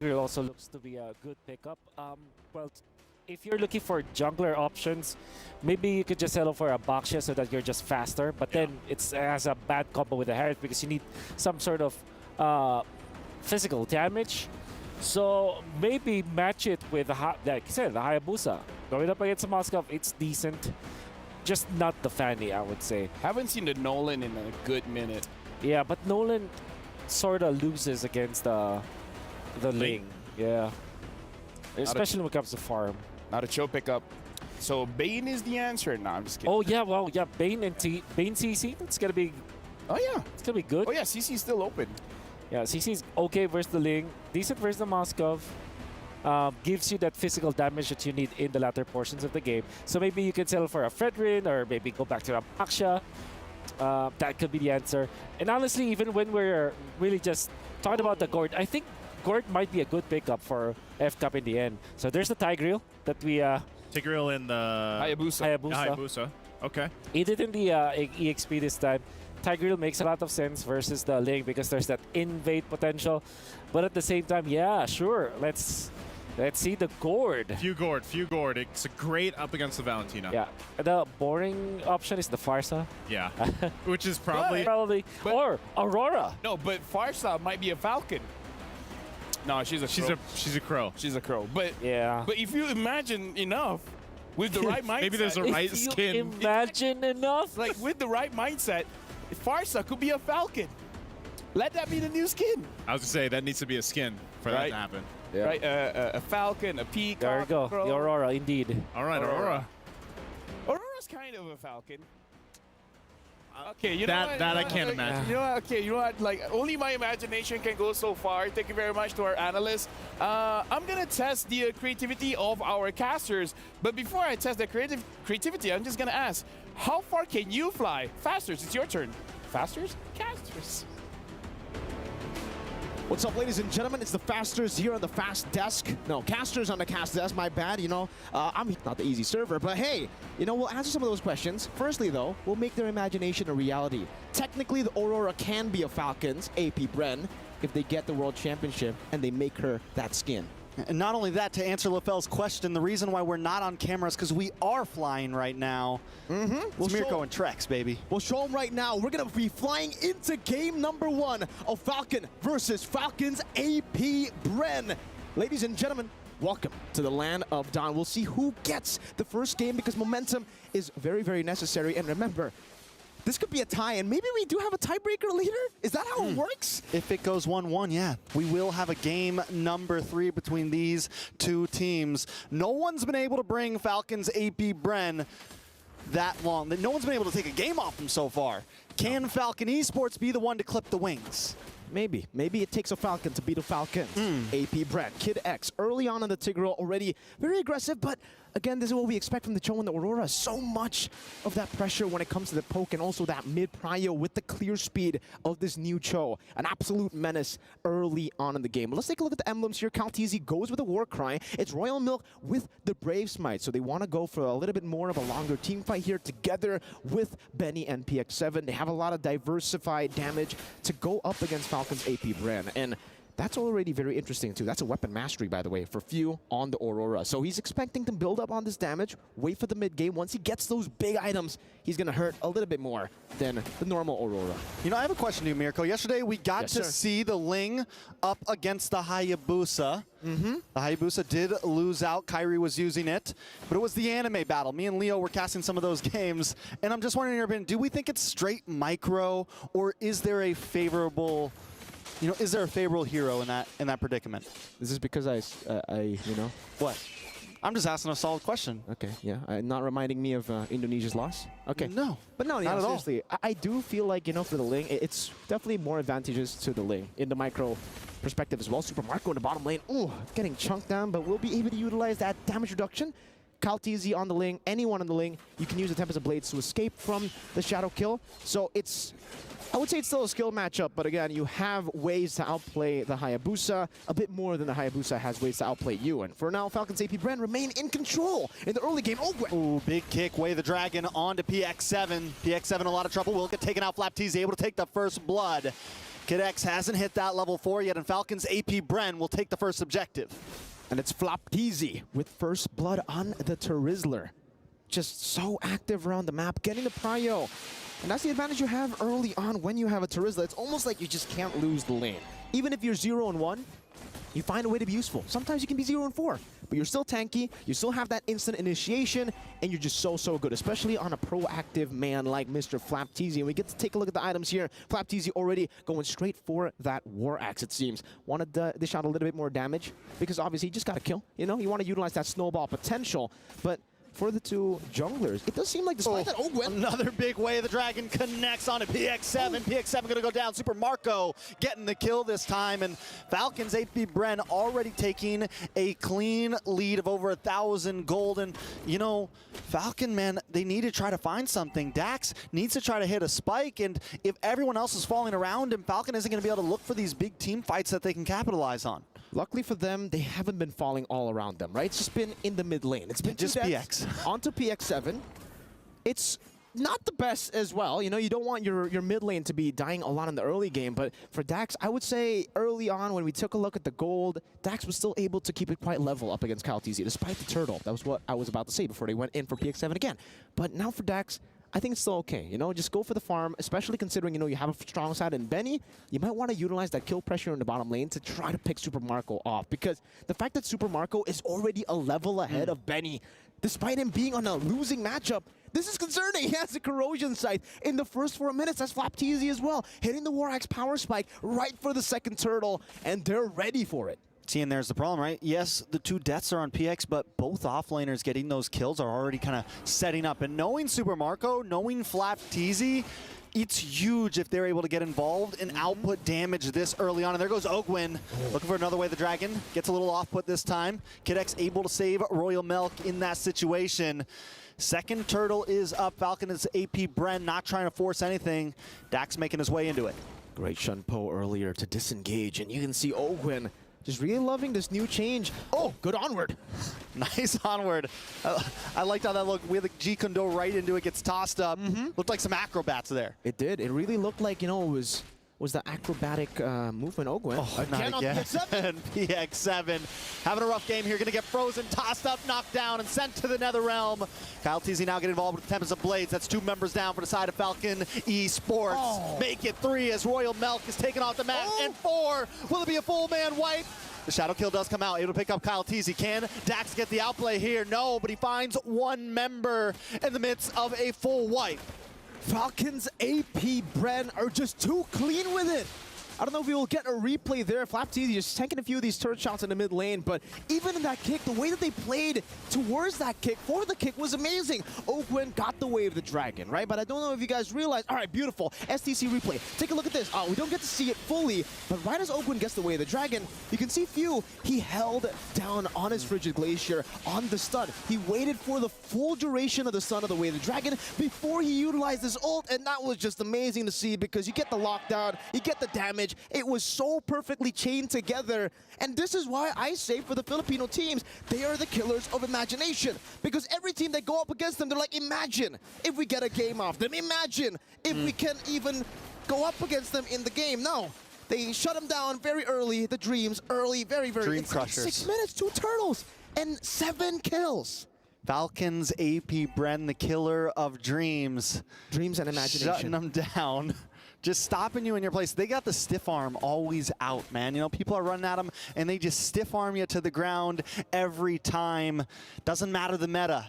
Tigreal also looks to be a good pickup. Well, if you're looking for jungler options, maybe you could just settle for a Baxia so that you're just faster. But then it has a bad combo with the Harriet because you need some sort of physical damage. So maybe match it with, like I said, the Hayabusa. Going up against the Moskov, it's decent. Just not the Fanny, I would say. Haven't seen the Nolan in a good minute. Yeah, but Nolan sort of loses against the Ling. Yeah. Especially when it comes to farm. Not a chill pickup. So Bane is the answer. No, I'm just kidding. Oh yeah, well yeah, Bane and Bane CC. That's gonna be. Oh yeah, it's gonna be good. Oh yeah, CC's still open. Yeah, CC's okay versus the Ling, decent versus the Moskov. Gives you that physical damage that you need in the latter portions of the game. So maybe you can settle for a Fredrin or maybe go back to a Baxia. That could be the answer. And honestly, even when we're really just talking about the Gord, I think Gord might be a good pickup for F Cup in the end. So there's the Tigreal that we. Tigreal in the Hayabusa. Okay. He did in the EXP this time. Tigreal makes a lot of sense versus the Ling because there's that invade potential. But at the same time, yeah, sure. Let's see the Gord. Few Gord. It's a great up against the Valentina. Yeah. The boring option is the Farsa. Yeah. Which is probably... Or Aurora. No, but Farsa might be a Falcon. No, she's a crow. She's a crow. She's a crow. But yeah. But if you imagine enough, with the right mindset... Maybe there's a right skin. Imagine enough? Like, with the right mindset, Farsa could be a Falcon. Let that be the new skin. I was going to say, that needs to be a skin for that to happen. Yeah. Right, a Falcon, a Peacock. There you go, the Aurora, indeed. All right, Aurora. Aurora's kind of a Falcon. Okay, you know what? That I can't imagine. You know what? Okay, you know what? Like, only my imagination can go so far. Thank you very much to our analysts. I'm gonna test the creativity of our casters, but before I test the creativity, I'm just gonna ask, how far can you fly? Fasters, it's your turn. Fasters? Casters. What's up, ladies and gentlemen? It's the Fasters here on the Fast Desk. No, Casters on the Cast Desk, my bad. You know, I'm not the easy server, but hey, you know, we'll answer some of those questions. Firstly, though, we'll make their imagination a reality. Technically, the Aurora can be a Falcons, APBREN, if they get the World Championship and they make her that skin. And not only that, to answer LaFell's question, the reason why we're not on camera is because we are flying right now. It's Mirko and Trex, baby. We'll show them right now. We're going to be flying into game number 1 of Falcon versus Falcons APBREN. Ladies and gentlemen, welcome to the land of Dawn. We'll see who gets the first game because momentum is very, very necessary. And remember, this could be a tie, and maybe we do have a tiebreaker later? Is that how it works? If it goes 1-1, yeah. We will have a game number 3 between these two teams. No one's been able to bring Falcons APBREN that long. No one's been able to take a game off them so far. Can Falcon Esports be the one to clip the wings? Maybe. Maybe it takes a Falcon to beat a Falcons. APBREN, Kid X, early on in the Tigreal, already very aggressive, but again, this is what we expect from the Cho and the Aurora. So much of that pressure when it comes to the poke and also that mid-prio with the clear speed of this new Cho. An absolute menace early on in the game. But let's take a look at the emblems here. Kaltizi goes with a War Cry. It's Royal Milk with the Brave Smite. So they want to go for a little bit more of a longer team fight here together with Benny and PX7. They have a lot of diversified damage to go up against Falcons APBREN. And that's already very interesting, too. That's a weapon mastery, by the way, for Few on the Aurora. So he's expecting to build up on this damage, wait for the mid-game. Once he gets those big items, he's going to hurt a little bit more than the normal Aurora. You know, I have a question to you, Mirko. Yesterday, we got to see the Ling up against the Hayabusa. The Hayabusa did lose out. Kyrie was using it, but it was the anime battle. Me and Leo were casting some of those games, and I'm just wondering, your opinion, do we think it's straight micro, or is there a favorable... You know, is there a favorable hero in that predicament? This is because I you know... What? I'm just asking a solid question. Okay, yeah. Not reminding me of Indonesia's loss? Okay. No. But no, not at seriously. I do feel like, you know, for the Ling, it's definitely more advantageous to the Ling in the micro perspective as well. Super Marco in the bottom lane. Ooh, getting chunked down, but we'll be able to utilize that damage reduction. Kaltizi on the Ling, anyone on the Ling, you can use the Tempest of Blades to escape from the Shadow Kill. So it's... I would say it's still a skill matchup, but again, you have ways to outplay the Hayabusa, a bit more than the Hayabusa has ways to outplay you. And for now, Falcons APBREN remain in control in the early game. Ooh, big kick, Way the Dragon onto PX7. PX7 in a lot of trouble, will get taken out. Flap T's able to take the first blood. Kid X hasn't hit that level 4 yet, and Falcons APBREN will take the first objective. And it's Flapteezy with first blood on the Terizzler. Just so active around the map, getting the prio. And that's the advantage you have early on when you have a Terizzler. It's almost like you just can't lose the lane. Even if you're 0-1, you find a way to be useful. Sometimes you can be 0-4, but you're still tanky, you still have that instant initiation, and you're just so good, especially on a proactive man like Mr. Flapteezy. And we get to take a look at the items here. Flapteezy already going straight for that War Axe, it seems. Wanted to dish out a little bit more damage, because obviously you just got to kill. You know, you want to utilize that snowball potential, but for the two junglers, it does seem like despite that, another big way the Dragon connects on it. PX7, PX7 gonna go down. Super Marco getting the kill this time, and Falcons APBREN already taking a clean lead of over 1,000 gold. And you know, Falcon, man, they need to try to find something. Dax needs to try to hit a spike, and if everyone else is falling around him, Falcon isn't gonna be able to look for these big team fights that they can capitalize on. Luckily for them, they haven't been falling all around them, right? It's just been in the mid lane. It's been just PX. Onto PX7. It's not the best as well. You know, you don't want your mid lane to be dying a lot in the early game, but for Dax, I would say early on when we took a look at the gold, Dax was still able to keep it quite level up against Kalteezy, despite the turtle. That was what I was about to say before they went in for PX7 again. But now for Dax, I think it's still okay, you know, just go for the farm, especially considering, you know, you have a strong side in Benny. You might want to utilize that kill pressure in the bottom lane to try to pick Super Marco off, because the fact that Super Marco is already a level ahead of Benny, despite him being on a losing matchup, this is concerning. He has a corrosion scythe in the first 4 minutes. That's Flapteezy as well, hitting the War Axe power spike right for the second turtle, and they're ready for it. See, and there's the problem, right? Yes, the two deaths are on PX, but both offlaners getting those kills are already kind of setting up. And knowing Super Marco, knowing Flapteezy, it's huge if they're able to get involved and output damage this early on. And there goes Ogwin, looking for another way. The Dragon gets a little off-put this time. Kid X able to save Royal Milk in that situation. Second turtle is up. Falcon is APBREN, not trying to force anything. Dax making his way into it. Great Shunpo earlier to disengage, and you can see Ogwin just really loving this new change. Oh, good onward. Nice onward. I liked how that looked. We had the G Kondo right into it, gets tossed up. Looked like some acrobats there. It did. It really looked like, you know, it was the acrobatic movement Ogwin. Oh, again on PX7. PX7 having a rough game here. Going to get frozen, tossed up, knocked down, and sent to the Nether Realm. Kalteezy now getting involved with Tempest of Blades. That's 2 members down for the side of Falcon ESPORTS. Oh. Make it 3 as Royal Milk is taken off the map. And 4. Will it be a full man wipe? The shadow kill does come out, able to pick up Kalteezy. Can Dax get the outplay here? No, but he finds 1 member in the midst of a full wipe. Falcons APBREN are just too clean with it. I don't know if we will get a replay there. Flapteezy just tanking a few of these turret shots in the mid lane, but even in that kick, the way that they played towards that kick, for the kick, was amazing. Ogwin got the way of the Dragon, right? But I don't know if you guys realize. All right, beautiful. STC replay. Take a look at this. We don't get to see it fully, but right as Ogwin gets the way of the Dragon, you can see Few, he held down on his Frigid Glacier on the stun. He waited for the full duration of the stun of the way of the Dragon before he utilized his ult, and that was just amazing to see, because you get the lockdown, you get the damage. It was so perfectly chained together, and this is why I say for the Filipino teams, they are the killers of imagination, because every team that go up against them, they're like, imagine if we get a game off them, imagine if we can even go up against them in the game. No, they shut them down very early, the Dreams, early, very Dream it's crushers. Like 6 minutes, 2 turtles, and 7 kills. Falcons APBREN, the killer of dreams. Dreams and imagination. Shutting them down. Just stopping you in your place. They got the stiff arm always out, man. You know, people are running at them, and they just stiff arm you to the ground every time. Doesn't matter the meta.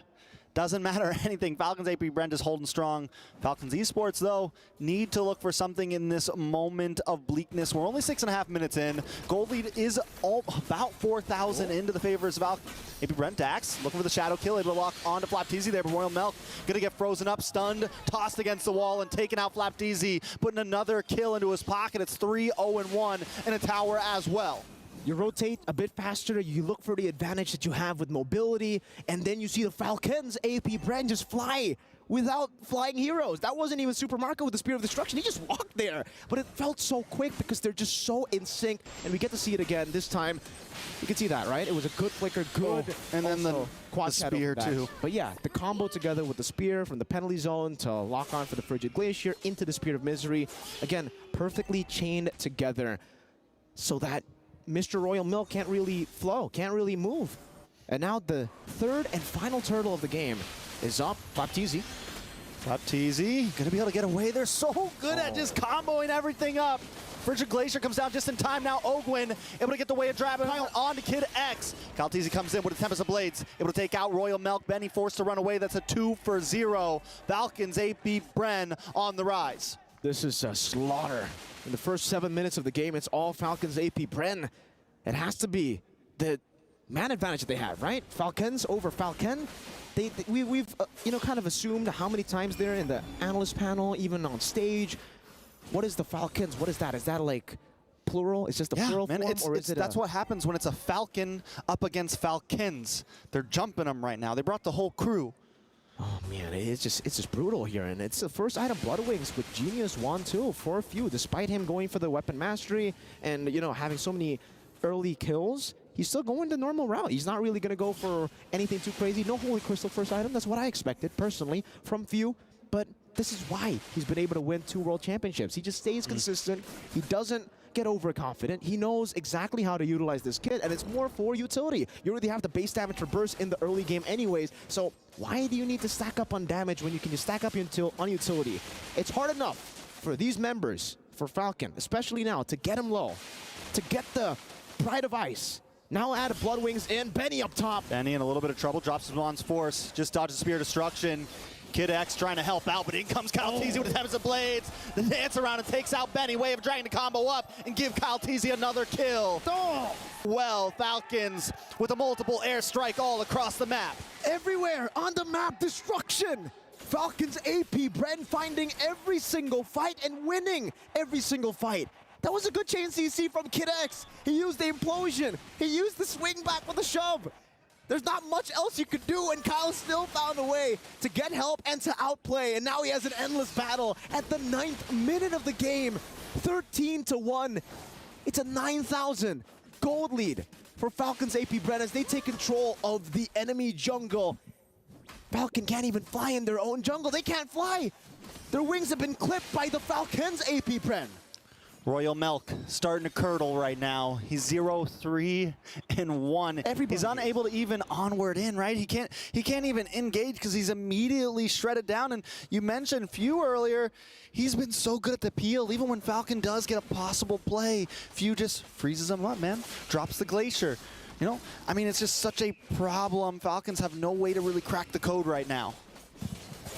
Doesn't matter anything. Falcons APBREN is holding strong. Falcons Esports, though, need to look for something in this moment of bleakness. We're only 6.5 minutes in. Gold lead is about 4,000 into the favors of APBREN. Dax looking for the shadow kill. Able to lock onto Flapteezy there, but Royal Milk gonna get frozen up, stunned, tossed against the wall, and taking out Flapteezy, putting another kill into his pocket. It's 3-0-1 and a tower as well. You rotate a bit faster, you look for the advantage that you have with mobility, and then you see the Falcons APBREN just fly without flying heroes. That wasn't even Super Marco with the Spear of Destruction. He just walked there. But it felt so quick because they're just so in sync, and we get to see it again this time. You can see that, right? It was a good flicker, good. And then the quad spear too. But yeah, the combo together with the spear from the penalty zone to lock on for the Frigid Glacier into the Spear of Misery. Again, perfectly chained together so that Mr. Royal Milk can't really flow, can't really move. And now the third and final turtle of the game is up. Baptiste. Baptiste gonna be able to get away. They're so good at just comboing everything up. Frigid Glacier comes down just in time now. Ogwin able to get the way of Dragon on to Kid X. Kaltizi comes in with a Tempest of Blades, able to take out Royal Milk. Benny forced to run away. That's a 2-for-0. Falcons APBREN on the rise. This is a slaughter. In the first 7 minutes of the game, it's all Falcons APBREN. It has to be the man advantage that they have, right? Falcons over Falcon. We've you know, kind of assumed how many times they're in the analyst panel, even on stage. What is the Falcons? What is that? Is that like plural? It's just a plural man, form, or is it that's what happens when it's a Falcon up against Falcons. They're jumping them right now. They brought the whole crew. Oh man, it's just brutal here, and it's the first item Blood Wings with Genius 1-2 for a few, despite him going for the weapon mastery and, you know, having so many early kills. He's still going the normal route. He's not really going to go for anything too crazy. No Holy Crystal first item. That's what I expected, personally, from Few. But this is why he's been able to win 2 World Championships. He just stays consistent. He doesn't get overconfident. He knows exactly how to utilize this kit, and it's more for utility. You already have the base damage for burst in the early game anyways, so why do you need to stack up on damage when you can just stack up on utility? It's hard enough for these members, for Falcon, especially now, to get him low, to get the Pride of Ice. Now add Blood Wings in. Benny up top. Benny in a little bit of trouble, drops his On's Force, just dodges Spear of Destruction. Kid X trying to help out, but in comes Kaltizi with the Tempest of Blades. The dance around and takes out Benny. Way of dragging the combo up and give Kaltizi another kill. Oh. Well, Falcons with a multiple airstrike all across the map. Everywhere on the map, destruction. Falcons APBREN finding every single fight and winning every single fight. That was a good chain CC from Kid X. He used the implosion. He used the swing back with a shove. There's not much else you could do, and Kyle still found a way to get help and to outplay, and now he has an endless battle at the 9th minute of the game. 13-1. It's a 9,000 gold lead for Falcons APBREN as they take control of the enemy jungle. Falcon can't even fly in their own jungle. They can't fly. Their wings have been clipped by the Falcons APBREN. Royal Milk starting to curdle right now. He's 0-3-1. He's unable to even onward in, right? He can't even engage because he's immediately shredded down. And you mentioned Few earlier. He's been so good at the peel. Even when Falcon does get a possible play, Few just freezes him up, man. Drops the Glacier. You know, I mean, it's just such a problem. Falcons have no way to really crack the code right now.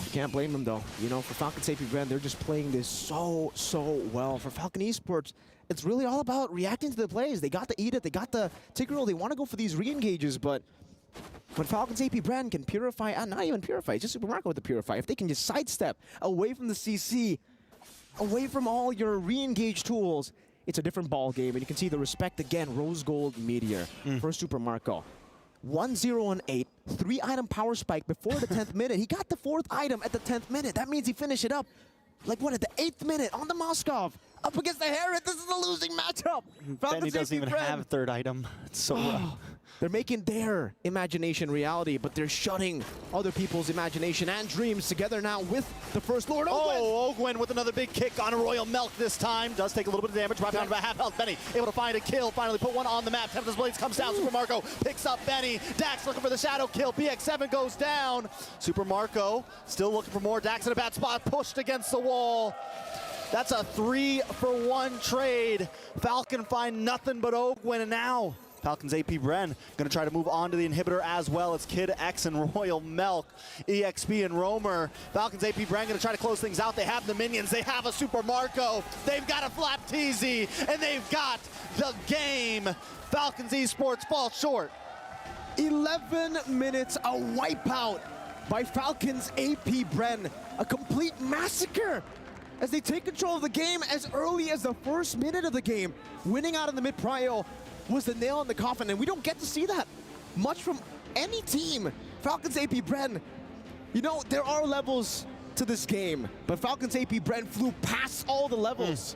You can't blame them, though. You know, for Falcons APBREN, they're just playing this so well. For Falcon Esports, it's really all about reacting to the plays. They got the Edith, they got the Tigreal. They want to go for these re-engages, but when Falcons APBREN can purify, not even purify, just Super Marco with the purify, if they can just sidestep away from the CC, away from all your re-engage tools, it's a different ball game. And you can see the respect again, Rose Gold Meteor for Super Marco. 1-0-8, 3-item power spike before the 10th minute. He got the 4th item at the 10th minute. That means he finished it up, like what, at the 8th minute on the Moskov. Up against the Herod, this is a losing matchup. Benny doesn't even have a 3rd item. It's so rough. They're making their imagination reality, but they're shutting other people's imagination and dreams together now with the First Lord. Oh, Ogwin with another big kick on a Royal Milk this time. Does take a little bit of damage, brought down to about half health. Benny able to find a kill, finally put one on the map. Tempest Blades comes down, Super Marco picks up Benny. Dax looking for the shadow kill, BX7 goes down. Super Marco still looking for more. Dax in a bad spot, pushed against the wall. That's a 3-for-1 trade. Falcon find nothing but Ogwin, and now Falcons APBREN gonna try to move on to the inhibitor as well. It's Kid X and Royal Milk, EXP and Roamer. Falcons APBREN gonna try to close things out. They have the minions, they have a Super Marco, they've got a Flap Teasy, and they've got the game. Falcons Esports fall short. 11 minutes, a wipeout by Falcons APBREN. A complete massacre as they take control of the game as early as the 1st minute of the game, winning out in the mid-prio. was the nail in the coffin, and we don't get to see that much from any team. Falcons APBREN, you know, there are levels to this game, but Falcons APBREN flew past all the levels.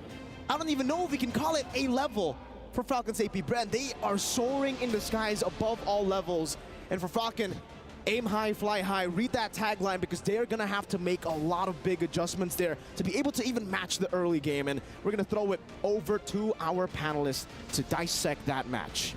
I don't even know if we can call it a level for Falcons APBREN. They are soaring in the skies above all levels. And for Falcon, aim high, fly high, read that tagline, because they're gonna have to make a lot of big adjustments there to be able to even match the early game. And we're gonna throw it over to our panelists to dissect that match.